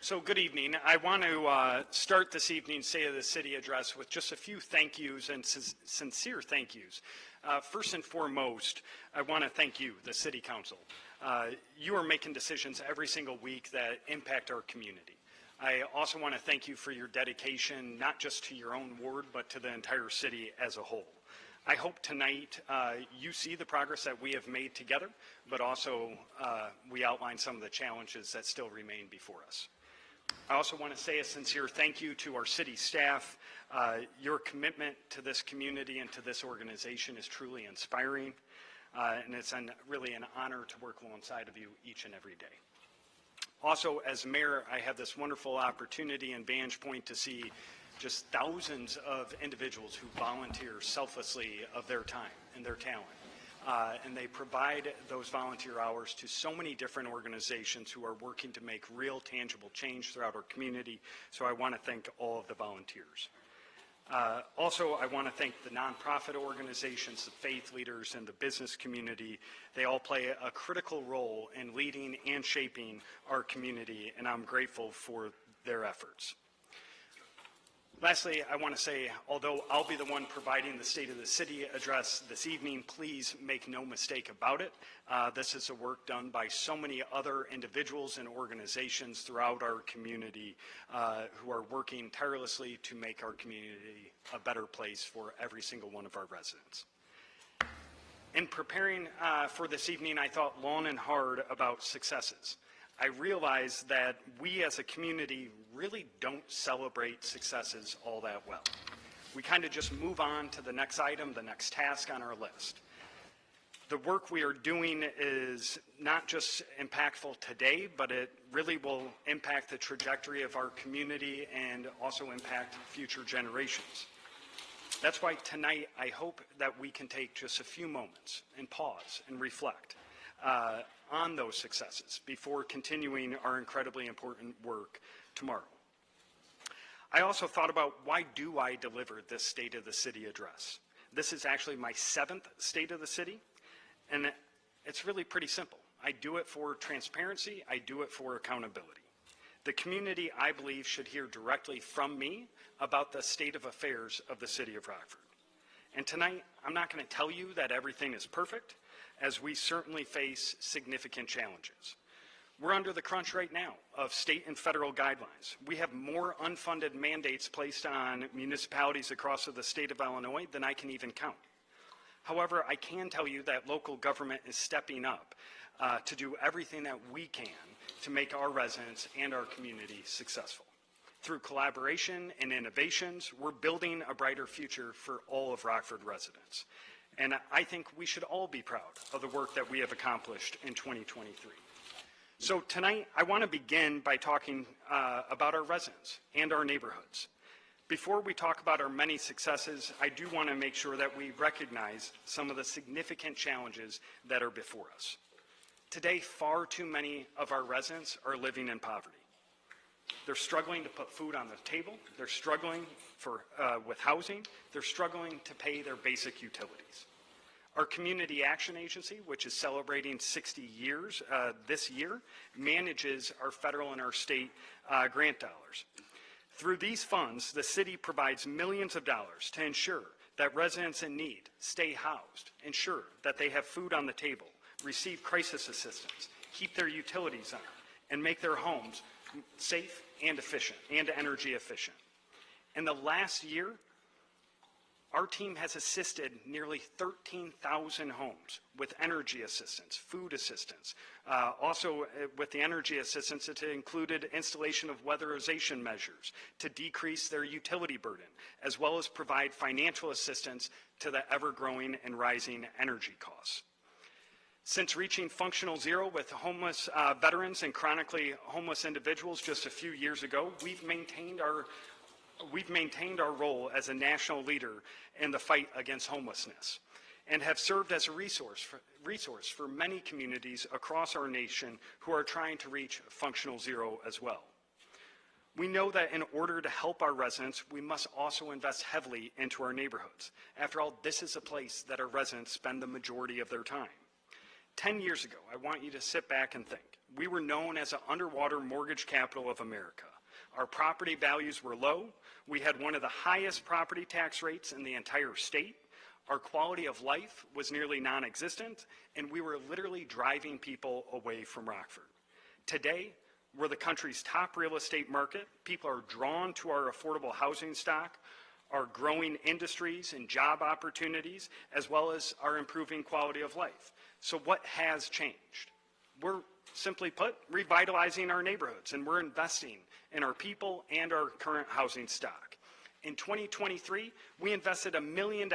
So good evening. I want to start this evening's State of the City address with just a few thank yous and sincere thank yous. First and foremost, I want to thank you, the City Council. You are making decisions every single week that impact our community. I also want to thank you for your dedication, not just to your own ward, but to the entire city as a whole. I hope tonight you see the progress that we have made together, but also we outline some of the challenges that still remain before us. I also want to say a sincere thank you to our city staff. Your commitment to this community and to this organization is truly inspiring, and it's really an honor to work alongside of you each and every day. Also, as mayor, I have this wonderful opportunity and vantage point to see just thousands of individuals who volunteer selflessly of their time and their talent. And they provide those volunteer hours to so many different organizations who are working to make real tangible change throughout our community. So I want to thank all of the volunteers. Also, I want to thank the nonprofit organizations, the faith leaders, and the business community. They all play a critical role in leading and shaping our community, and I'm grateful for their efforts. Lastly, I want to say, although I'll be the one providing the State of the City address this evening, please make no mistake about it. This is the work done by so many other individuals and organizations throughout our community who are working tirelessly to make our community a better place for every single one of our residents. In preparing for this evening, I thought long and hard about successes. I realized that we as a community really don't celebrate successes all that well. We kind of just move on to the next item, the next task on our list. The work we are doing is not just impactful today, but it really will impact the trajectory of our community and also impact future generations. That's why tonight I hope that we can take just a few moments and pause and reflect on those successes before continuing our incredibly important work tomorrow. I also thought about, why do I deliver this State of the City address? This is actually my 7th State of the City, and it's really pretty simple. I do it for transparency. I do it for accountability. The community, I believe, should hear directly from me about the state of affairs of the city of Rockford. And tonight, I'm not going to tell you that everything is perfect, as we certainly face significant challenges. We're under the crunch right now of state and federal guidelines. We have more unfunded mandates placed on municipalities across the state of Illinois than I can even count. However, I can tell you that local government is stepping up to do everything that we can to make our residents and our community successful. Through collaboration and innovations, we're building a brighter future for all of Rockford residents. And I think we should all be proud of the work that we have accomplished in 2023. So tonight, I want to begin by talking about our residents and our neighborhoods. Before we talk about our many successes, I do want to make sure that we recognize some of the significant challenges that are before us. Today, far too many of our residents are living in poverty. They're struggling to put food on the table. They're struggling with housing. They're struggling to pay their basic utilities. Our Community Action Agency, which is celebrating 60 years this year, manages our federal and our state grant dollars. Through these funds, the city provides millions of dollars to ensure that residents in need stay housed, ensure that they have food on the table, receive crisis assistance, keep their utilities on, and make their homes safe and efficient and energy efficient. In the last year, our team has assisted nearly 13,000 homes with energy assistance, food assistance. Also, with the energy assistance, it included installation of weatherization measures to decrease their utility burden, as well as provide financial assistance to the ever-growing and rising energy costs. Since reaching functional zero with homeless veterans and chronically homeless individuals just a few years ago, we've maintained our role as a national leader in the fight against homelessness and have served as a resource for many communities across our nation who are trying to reach functional zero as well. We know that in order to help our residents, we must also invest heavily into our neighborhoods. After all, this is a place that our residents spend the majority of their time. 10 years ago, I want you to sit back and think. We were known as an underwater mortgage capital of America. Our property values were low. We had one of the highest property tax rates in the entire state. Our quality of life was nearly non-existent, and we were literally driving people away from Rockford. Today, we're the country's top real estate market. People are drawn to our affordable housing stock, our growing industries and job opportunities, as well as our improving quality of life. So what has changed? We're, simply put, revitalizing our neighborhoods, and we're investing in our people and our current housing stock. In 2023, we invested $1 million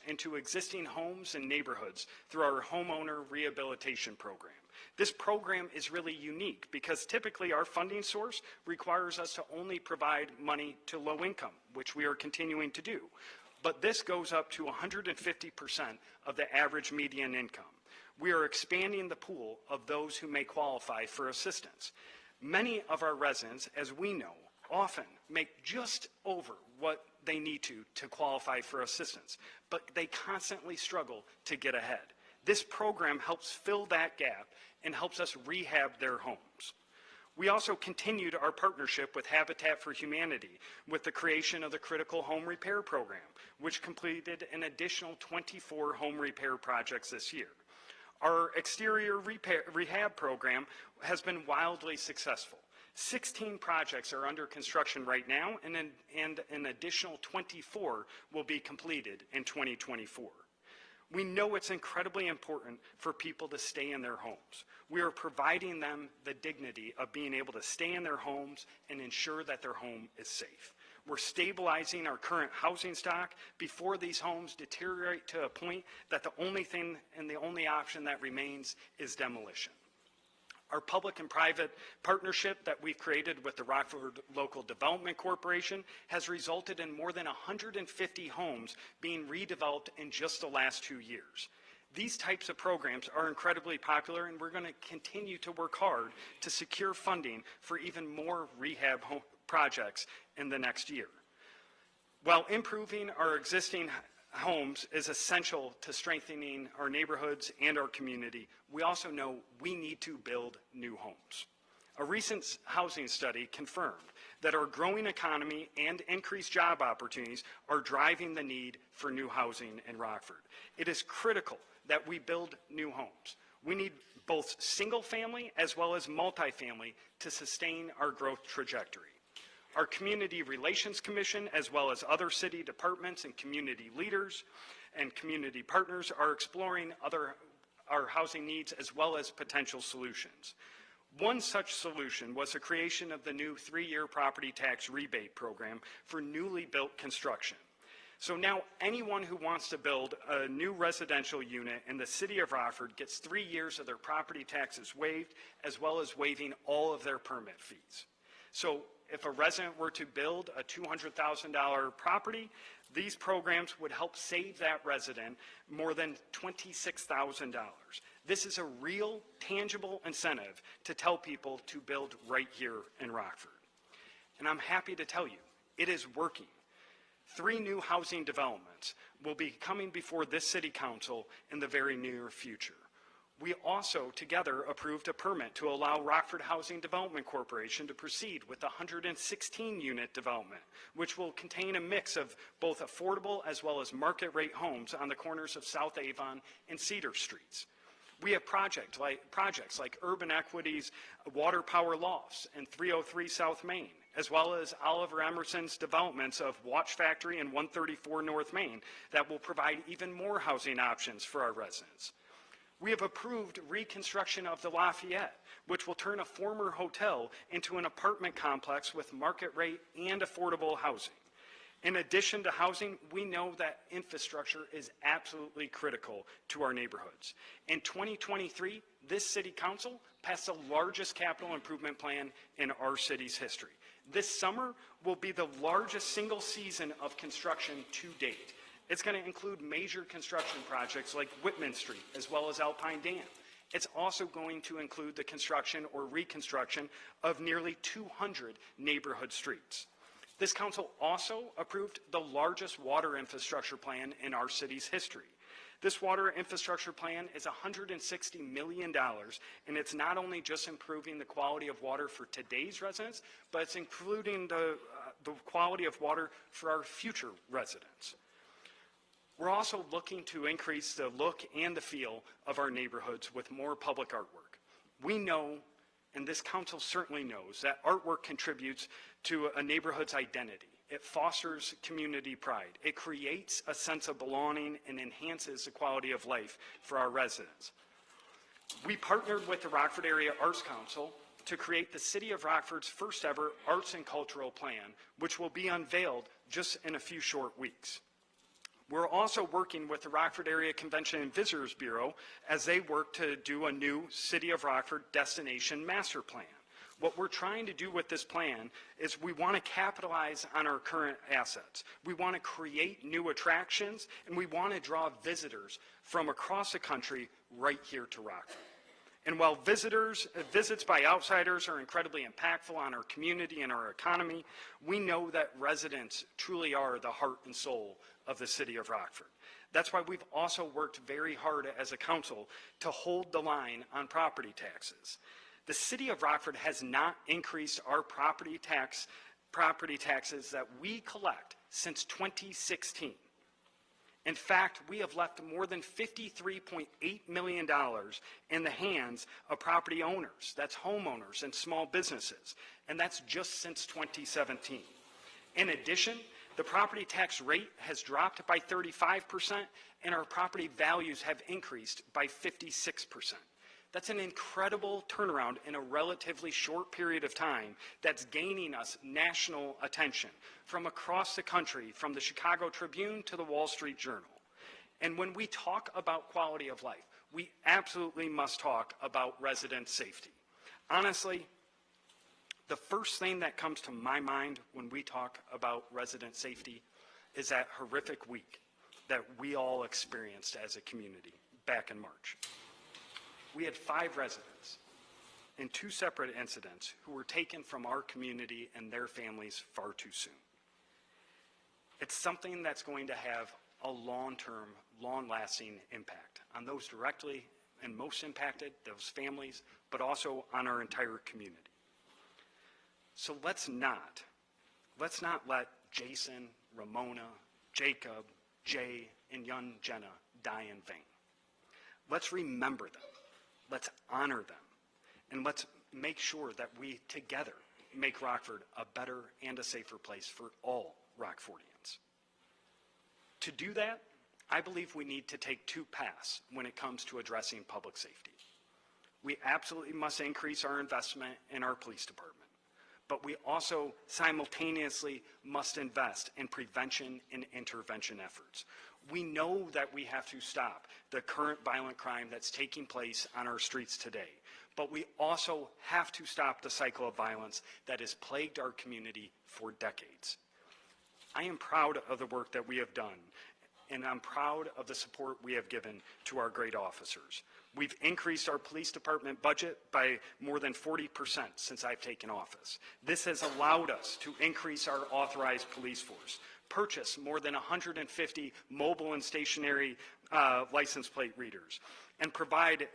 into existing homes and neighborhoods through our homeowner rehabilitation program. This program is really unique because typically our funding source requires us to only provide money to low income, which we are continuing to do. But this goes up to 150% of the average median income. We are expanding the pool of those who may qualify for assistance. Many of our residents, as we know, often make just over what they need to qualify for assistance, but they constantly struggle to get ahead. This program helps fill that gap and helps us rehab their homes. We also continued our partnership with Habitat for Humanity with the creation of the Critical Home Repair Program, which completed an additional 24 home repair projects this year. Our exterior rehab program has been wildly successful. 16 projects are under construction right now, and an additional 24 will be completed in 2024. We know it's incredibly important for people to stay in their homes. We are providing them the dignity of being able to stay in their homes and ensure that their home is safe. We're stabilizing our current housing stock before these homes deteriorate to a point that the only thing and the only option that remains is demolition. Our public and private partnership that we've created with the Rockford Local Development Corporation has resulted in more than 150 homes being redeveloped in just the last 2 years. These types of programs are incredibly popular, and we're going to continue to work hard to secure funding for even more rehab projects in the next year. While improving our existing homes is essential to strengthening our neighborhoods and our community, we also know we need to build new homes. A recent housing study confirmed that our growing economy and increased job opportunities are driving the need for new housing in Rockford. It is critical that we build new homes. We need both single family as well as multifamily to sustain our growth trajectory. Our Community Relations Commission, as well as other city departments and community leaders and community partners, are exploring our housing needs as well as potential solutions. One such solution was the creation of the new 3-year property tax rebate program for newly built construction. So now anyone who wants to build a new residential unit in the city of Rockford gets 3 years of their property taxes waived, as well as waiving all of their permit fees. So if a resident were to build a $200,000 property, these programs would help save that resident more than $26,000. This is a real, tangible incentive to tell people to build right here in Rockford. And I'm happy to tell you, it is working. 3 new housing developments will be coming before this city council in the very near future. We also together approved a permit to allow Rockford Housing Development Corporation to proceed with the 116-unit development, which will contain a mix of both affordable as well as market rate homes on the corners of South Avon and Cedar Streets. We have projects like Urban Equity's Water Power Lofts and 303 South Main, as well as Oliver Emerson's developments of Watch Factory and 134 North Main that will provide even more housing options for our residents. We have approved reconstruction of the Lafayette, which will turn a former hotel into an apartment complex with market rate and affordable housing. In addition to housing, we know that infrastructure is absolutely critical to our neighborhoods. In 2023, this city council passed the largest capital improvement plan in our city's history. This summer will be the largest single season of construction to date. It's going to include major construction projects like Whitman Street, as well as Alpine Dam. It's also going to include the construction or reconstruction of nearly 200 neighborhood streets. This council also approved the largest water infrastructure plan in our city's history. This water infrastructure plan is $160 million, and it's not only just improving the quality of water for today's residents, but it's including the quality of water for our future residents. We're also looking to increase the look and the feel of our neighborhoods with more public artwork. We know, and this council certainly knows, that artwork contributes to a neighborhood's identity. It fosters community pride. It creates a sense of belonging and enhances the quality of life for our residents. We partnered with the Rockford Area Arts Council to create the City of Rockford's first ever arts and cultural plan, which will be unveiled just in a few short weeks. We're also working with the Rockford Area Convention and Visitors Bureau as they work to do a new City of Rockford Destination Master Plan. What we're trying to do with this plan is we want to capitalize on our current assets. We want to create new attractions, and we want to draw visitors from across the country right here to Rockford. And while visits by outsiders are incredibly impactful on our community and our economy, we know that residents truly are the heart and soul of the City of Rockford. That's why we've also worked very hard as a council to hold the line on property taxes. The City of Rockford has not increased our property taxes that we collect since 2016. In fact, we have left more than $53.8 million in the hands of property owners, that's homeowners and small businesses, and that's just since 2017. In addition, the property tax rate has dropped by 35%, and our property values have increased by 56%. That's an incredible turnaround in a relatively short period of time that's gaining us national attention from across the country, from the Chicago Tribune to the Wall Street Journal. And when we talk about quality of life, we absolutely must talk about resident safety. Honestly, the first thing that comes to my mind when we talk about resident safety is that horrific week that we all experienced as a community back in March. We had 5 residents in 2 separate incidents who were taken from our community and their families far too soon. It's something that's going to have a long-term, long-lasting impact on those directly and most impacted, those families, but also on our entire community. So let's not let Jason, Ramona, Jacob, Jay, and young Jenna die in vain. Let's remember them. Let's honor them, and let's make sure that we together make Rockford a better and a safer place for all Rockfordians. To do that, I believe we need to take 2 paths when it comes to addressing public safety. We absolutely must increase our investment in our police department, but we also simultaneously must invest in prevention and intervention efforts. We know that we have to stop the current violent crime that's taking place on our streets today, but we also have to stop the cycle of violence that has plagued our community for decades. I am proud of the work that we have done, and I'm proud of the support we have given to our great officers. We've increased our police department budget by more than 40% since I've taken office. This has allowed us to increase our authorized police force, purchase more than 150 mobile and stationary license plate readers, and provide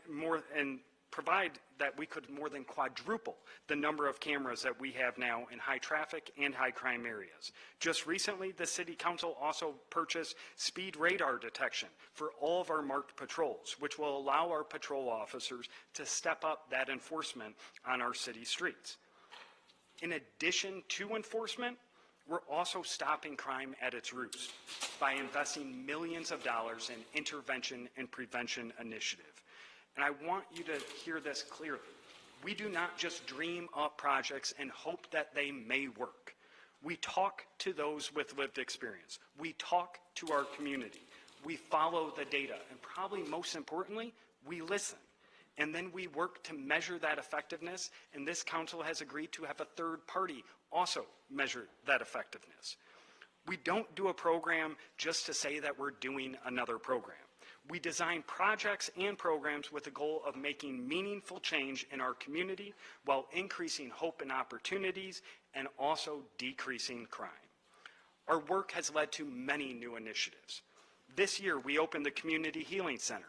that we could more than quadruple the number of cameras that we have now in high traffic and high crime areas. Just recently, the City Council also purchased speed radar detection for all of our marked patrols, which will allow our patrol officers to step up that enforcement on our city streets. In addition to enforcement, we're also stopping crime at its roots by investing millions of dollars in intervention and prevention initiative. And I want you to hear this clearly. We do not just dream up projects and hope that they may work. We talk to those with lived experience. We talk to our community. We follow the data. And probably most importantly, we listen. And then we work to measure that effectiveness. And this council has agreed to have a third party also measure that effectiveness. We don't do a program just to say that we're doing another program. We design projects and programs with the goal of making meaningful change in our community while increasing hope and opportunities and also decreasing crime. Our work has led to many new initiatives. This year, we opened the Community Healing Center.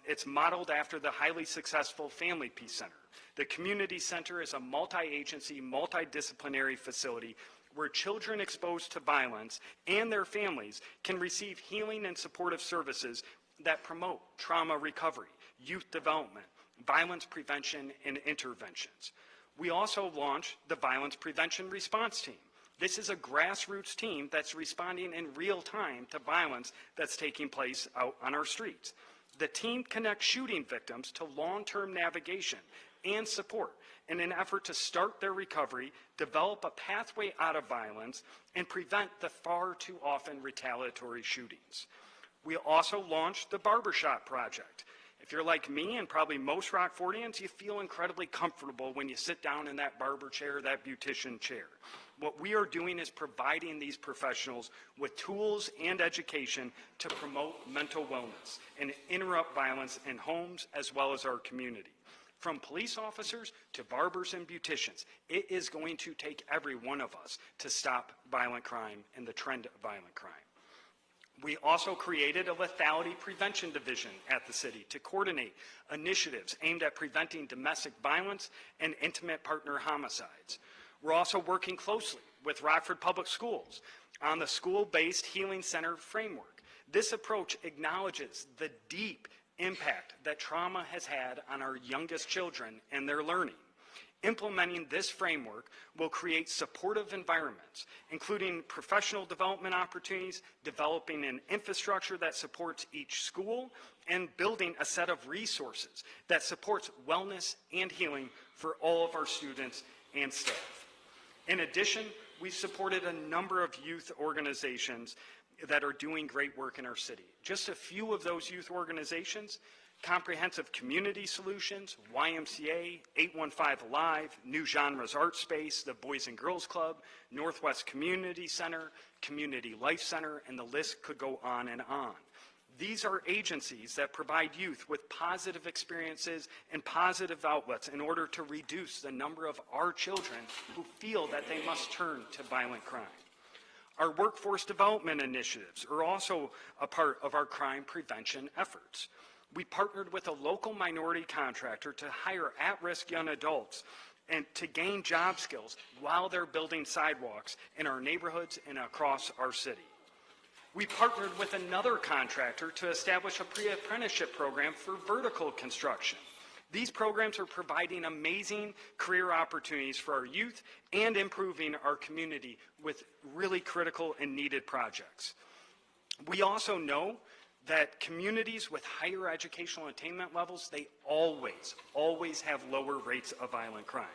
It's modeled after the highly successful Family Peace Center. The Community Center is a multi-agency, multidisciplinary facility where children exposed to violence and their families can receive healing and supportive services that promote trauma recovery, youth development, violence prevention, and interventions. We also launched the Violence Prevention Response Team. This is a grassroots team that's responding in real time to violence that's taking place out on our streets. The team connects shooting victims to long-term navigation and support in an effort to start their recovery, develop a pathway out of violence, and prevent the far too often retaliatory shootings. We also launched the Barbershop Project. If you're like me and probably most Rockfordians, you feel incredibly comfortable when you sit down in that barber chair, that beautician chair. What we are doing is providing these professionals with tools and education to promote mental wellness and interrupt violence in homes as well as our community. From police officers to barbers and beauticians, it is going to take every one of us to stop violent crime and the trend of violent crime. We also created a lethality prevention division at the city to coordinate initiatives aimed at preventing domestic violence and intimate partner homicides. We're also working closely with Rockford Public Schools on the school-based healing center framework. This approach acknowledges the deep impact that trauma has had on our youngest children and their learning. Implementing this framework will create supportive environments, including professional development opportunities, developing an infrastructure that supports each school, and building a set of resources that supports wellness and healing for all of our students and staff. In addition, we've supported a number of youth organizations that are doing great work in our city. Just a few of those youth organizations: Comprehensive Community Solutions, YMCA, 815 Alive, New Genres Art Space, the Boys and Girls Club, Northwest Community Center, Community Life Center, and the list could go on and on. These are agencies that provide youth with positive experiences and positive outlets in order to reduce the number of our children who feel that they must turn to violent crime. Our workforce development initiatives are also a part of our crime prevention efforts. We partnered with a local minority contractor to hire at-risk young adults and to gain job skills while they're building sidewalks in our neighborhoods and across our city. We partnered with another contractor to establish a pre-apprenticeship program for vertical construction. These programs are providing amazing career opportunities for our youth and improving our community with really critical and needed projects. We also know that communities with higher educational attainment levels, they always have lower rates of violent crime.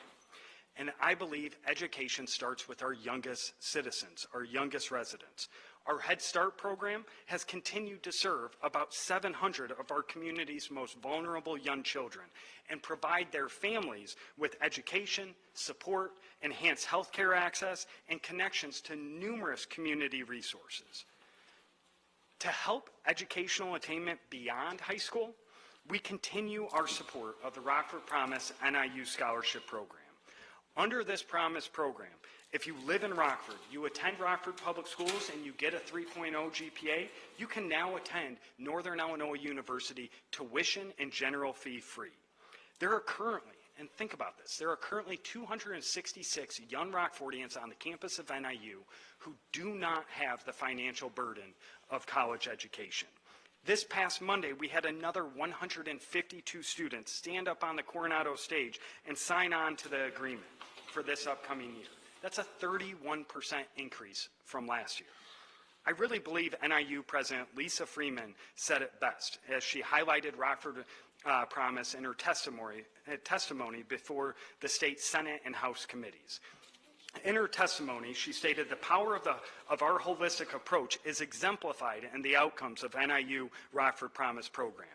And I believe education starts with our youngest citizens, our youngest residents. Our Head Start program has continued to serve about 700 of our community's most vulnerable young children and provide their families with education, support, enhanced healthcare access, and connections to numerous community resources. To help educational attainment beyond high school, we continue our support of the Rockford Promise NIU Scholarship Program. Under this Promise program, if you live in Rockford, you attend Rockford Public Schools, and you get a 3.0 GPA, you can now attend Northern Illinois University tuition and general fee free. There are currently, and think about this, there are currently 266 young Rockfordians on the campus of NIU who do not have the financial burden of college education. This past Monday, we had another 152 students stand up on the Coronado stage and sign on to the agreement for this upcoming year. That's a 31% increase from last year. I really believe NIU President Lisa Freeman said it best as she highlighted Rockford Promise in her testimony before the state Senate and House committees. In her testimony, she stated the power of our holistic approach is exemplified in the outcomes of NIU Rockford Promise program.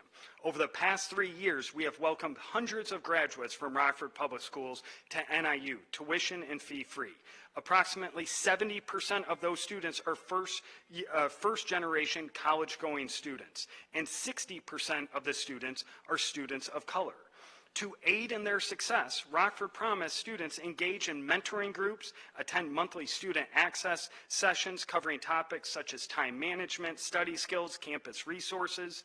Over the past 3 years, we have welcomed hundreds of graduates from Rockford Public Schools to NIU, tuition and fee free. Approximately 70% of those students are first-generation college-going students, and 60% of the students are students of color. To aid in their success, Rockford Promise students engage in mentoring groups, attend monthly student access sessions covering topics such as time management, study skills, campus resources.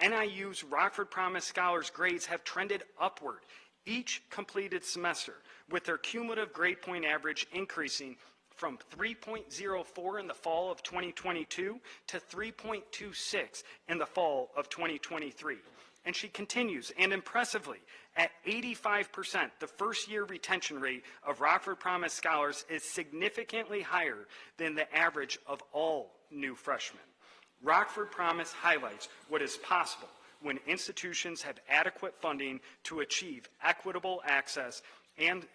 NIU's Rockford Promise Scholars grades have trended upward each completed semester, with their cumulative grade point average increasing from 3.04 in the fall of 2022 to 3.26 in the fall of 2023. And she continues, and impressively, at 85%, the first-year retention rate of Rockford Promise Scholars is significantly higher than the average of all new freshmen. Rockford Promise highlights what is possible when institutions have adequate funding to achieve equitable access and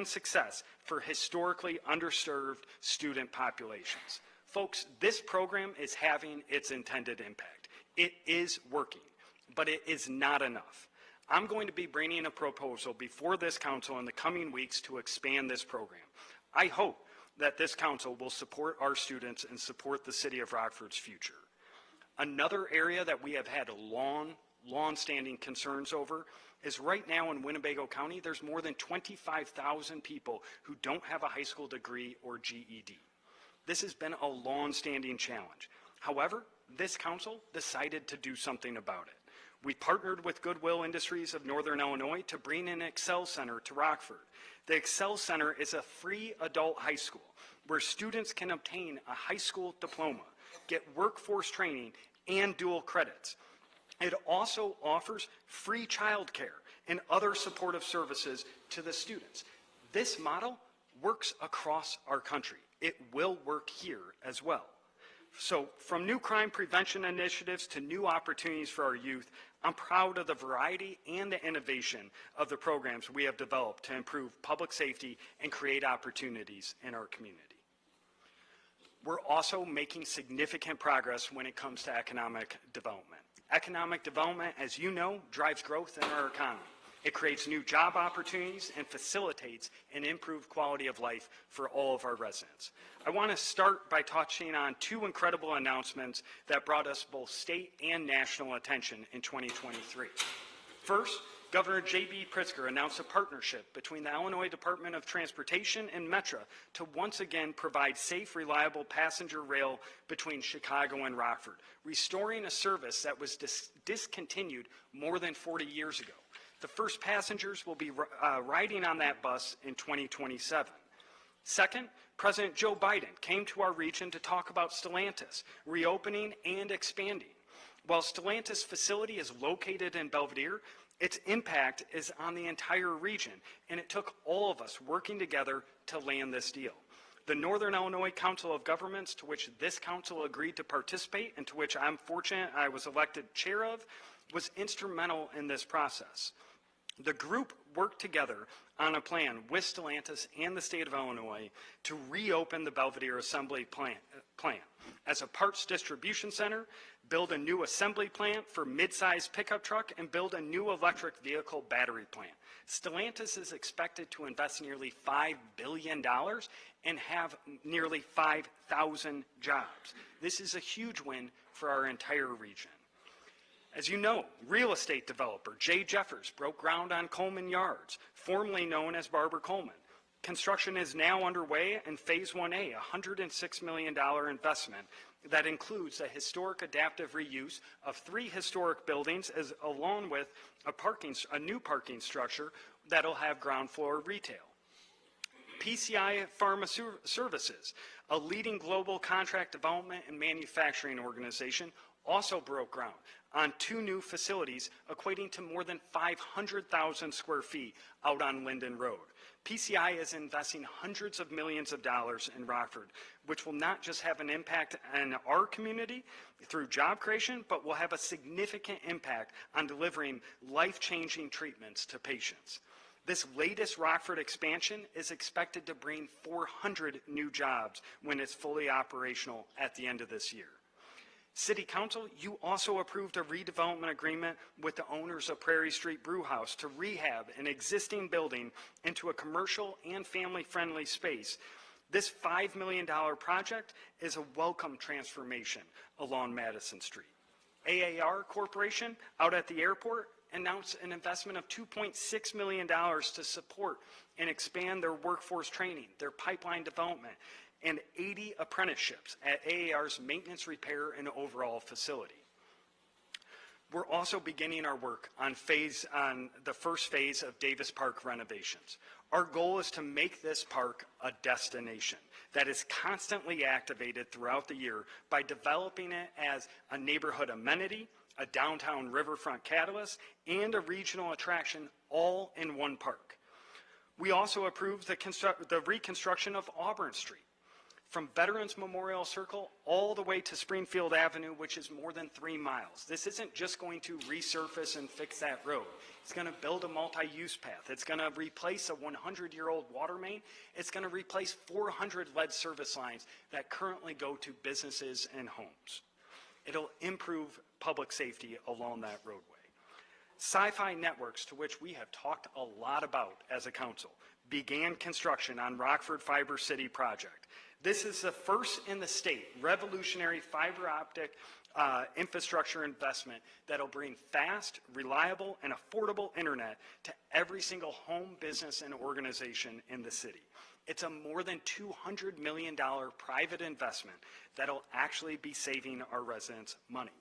success for historically underserved student populations. Folks, this program is having its intended impact. It is working, but it is not enough. I'm going to be bringing a proposal before this council in the coming weeks to expand this program. I hope that this council will support our students and support the city of Rockford's future. Another area that we have had long-standing concerns over is right now in Winnebago County, there's more than 25,000 people who don't have a high school degree or GED. This has been a long-standing challenge. However, this council decided to do something about it. We partnered with Goodwill Industries of Northern Illinois to bring an Excel Center to Rockford. The Excel Center is a free adult high school where students can obtain a high school diploma, get workforce training, and dual credits. It also offers free childcare and other supportive services to the students. This model works across our country. It will work here as well. So from new crime prevention initiatives to new opportunities for our youth, I'm proud of the variety and the innovation of the programs we have developed to improve public safety and create opportunities in our community. We're also making significant progress when it comes to economic development. Economic development, as you know, drives growth in our economy. It creates new job opportunities and facilitates an improved quality of life for all of our residents. I want to start by touching on two incredible announcements that brought us both state and national attention in 2023. First, Governor J.B. Pritzker announced a partnership between the Illinois Department of Transportation and Metra to once again provide safe, reliable passenger rail between Chicago and Rockford, restoring a service that was discontinued more than 40 years ago. The first passengers will be riding on that bus in 2027. Second, President Joe Biden came to our region to talk about Stellantis reopening and expanding. While Stellantis facility is located in Belvedere, its impact is on the entire region, and it took all of us working together to land this deal. The Northern Illinois Council of Governments, to which this council agreed to participate and to which I'm fortunate I was elected chair of, was instrumental in this process. The group worked together on a plan with Stellantis and the state of Illinois to reopen the Belvedere assembly plant as a parts distribution center, build a new assembly plant for mid-sized pickup truck, and build a new electric vehicle battery plant. Stellantis is expected to invest nearly $5 billion and have nearly 5,000 jobs. This is a huge win for our entire region. As you know, real estate developer Jay Jeffers broke ground on Coleman Yards, formerly known as Barber Coleman. Construction is now underway in Phase 1A, a $106 million investment that includes a historic adaptive reuse of 3 historic buildings along with a new parking structure that will have ground floor retail. PCI Pharma Services, a leading global contract development and manufacturing organization, also broke ground on 2 new facilities equating to more than 500,000 square feet out on Linden Road. PCI is investing hundreds of millions of dollars in Rockford, which will not just have an impact on our community through job creation, but will have a significant impact on delivering life-changing treatments to patients. This latest Rockford expansion is expected to bring 400 new jobs when it's fully operational at the end of this year. City Council, you also approved a redevelopment agreement with the owners of Prairie Street Brewhouse to rehab an existing building into a commercial and family-friendly space. This $5 million project is a welcome transformation along Madison Street. AAR Corporation, out at the airport, announced an investment of $2.6 million to support and expand their workforce training, their pipeline development, and 80 apprenticeships at AAR's maintenance, repair, and overall facility. We're also beginning our work on the first phase of Davis Park renovations. Our goal is to make this park a destination that is constantly activated throughout the year by developing it as a neighborhood amenity, a downtown riverfront catalyst, and a regional attraction all in one park. We also approved the reconstruction of Auburn Street, from Veterans Memorial Circle all the way to Springfield Avenue, which is more than 3 miles. This isn't just going to resurface and fix that road. It's going to build a multi-use path. It's going to replace a 100-year-old water main. It's going to replace 400 lead service lines that currently go to businesses and homes. It'll improve public safety along that roadway. Sci-Fi Networks, to which we have talked a lot about as a council, began construction on Rockford Fiber City project. This is the first in the state revolutionary fiber optic infrastructure investment that'll bring fast, reliable, and affordable internet to every single home, business, and organization in the city. It's a more than $200 million private investment that'll actually be saving our residents money.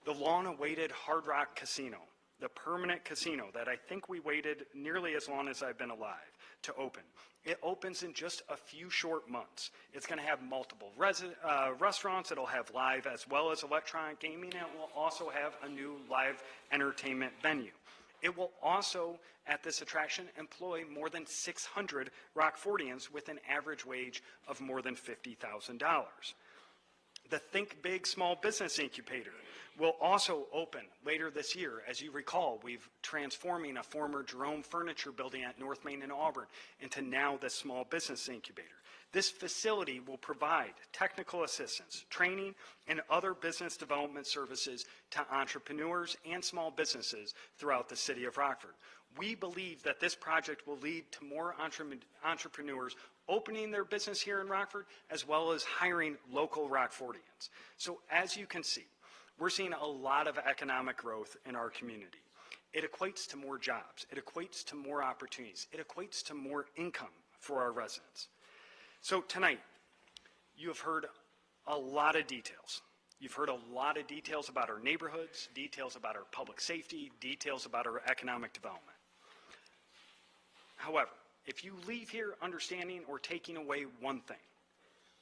The long-awaited Hard Rock Casino, the permanent casino that I think we waited nearly as long as I've been alive to open. It opens in just a few short months. It's going to have multiple restaurants. It'll have live as well as electronic gaming. And it will also have a new live entertainment venue. It will also, at this attraction, employ more than 600 Rockfordians with an average wage of more than $50,000. The Think Big Small Business Incubator will also open later this year. As you recall, we've transforming a former Jerome Furniture building at North Main and Auburn into now the Small Business Incubator. This facility will provide technical assistance, training, and other business development services to entrepreneurs and small businesses throughout the city of Rockford. We believe that this project will lead to more entrepreneurs opening their business here in Rockford, as well as hiring local Rockfordians. So as you can see, we're seeing a lot of economic growth in our community. It equates to more jobs. It equates to more opportunities. It equates to more income for our residents. So tonight, you have heard a lot of details. You've heard a lot of details about our neighborhoods, details about our public safety, details about our economic development. However, if you leave here understanding or taking away one thing,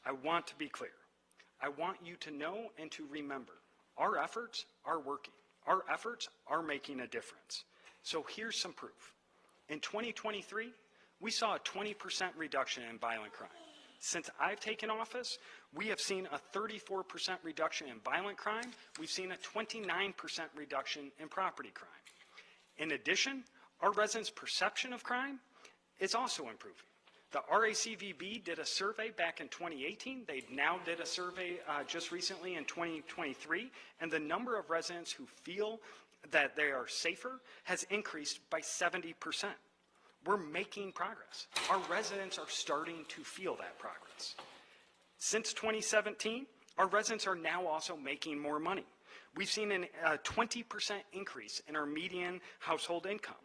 I want to be clear. I want you to know and to remember, our efforts are working. Our efforts are making a difference. So here's some proof. In 2023, we saw a 20% reduction in violent crime. Since I've taken office, we have seen a 34% reduction in violent crime. We've seen a 29% reduction in property crime. In addition, our residents' perception of crime is also improving. The RACVB did a survey back in 2018. They now did a survey just recently in 2023, and the number of residents who feel that they are safer has increased by 70%. We're making progress. Our residents are starting to feel that progress. Since 2017, our residents are now also making more money. We've seen a 20% increase in our median household income.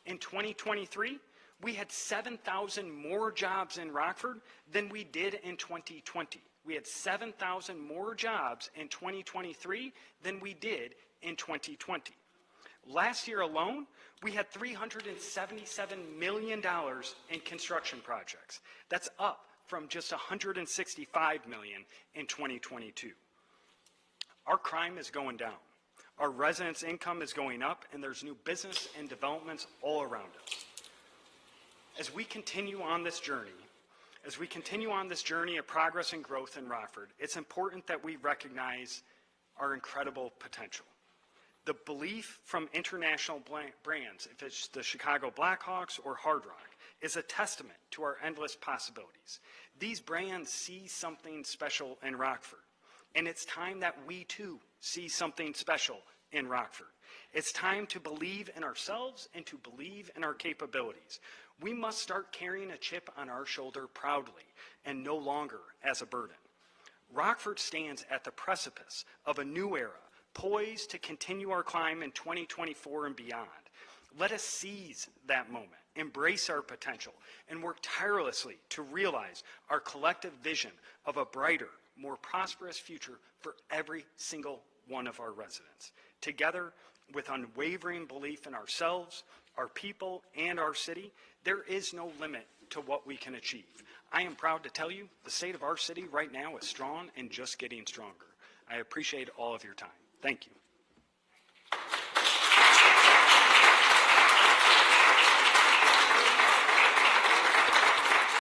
In 2023, we had 7,000 more jobs in Rockford than we did in 2020. We had 7,000 more jobs in 2023 than we did in 2020. Last year alone, we had $377 million in construction projects. That's up from just $165 million in 2022. Our crime is going down. Our residents' income is going up, and there's new business and developments all around us. As we continue on this journey of progress and growth in Rockford, it's important that we recognize our incredible potential. The belief from international brands, if it's the Chicago Blackhawks or Hard Rock, is a testament to our endless possibilities. These brands see something special in Rockford, and it's time that we too see something special in Rockford. It's time to believe in ourselves and to believe in our capabilities. We must start carrying a chip on our shoulder proudly and no longer as a burden. Rockford stands at the precipice of a new era poised to continue our climb in 2024 and beyond. Let us seize that moment, embrace our potential, and work tirelessly to realize our collective vision of a brighter, more prosperous future for every single one of our residents. Together, with unwavering belief in ourselves, our people, and our city, there is no limit to what we can achieve. I am proud to tell you the state of our city right now is strong and just getting stronger. I appreciate all of your time. Thank you.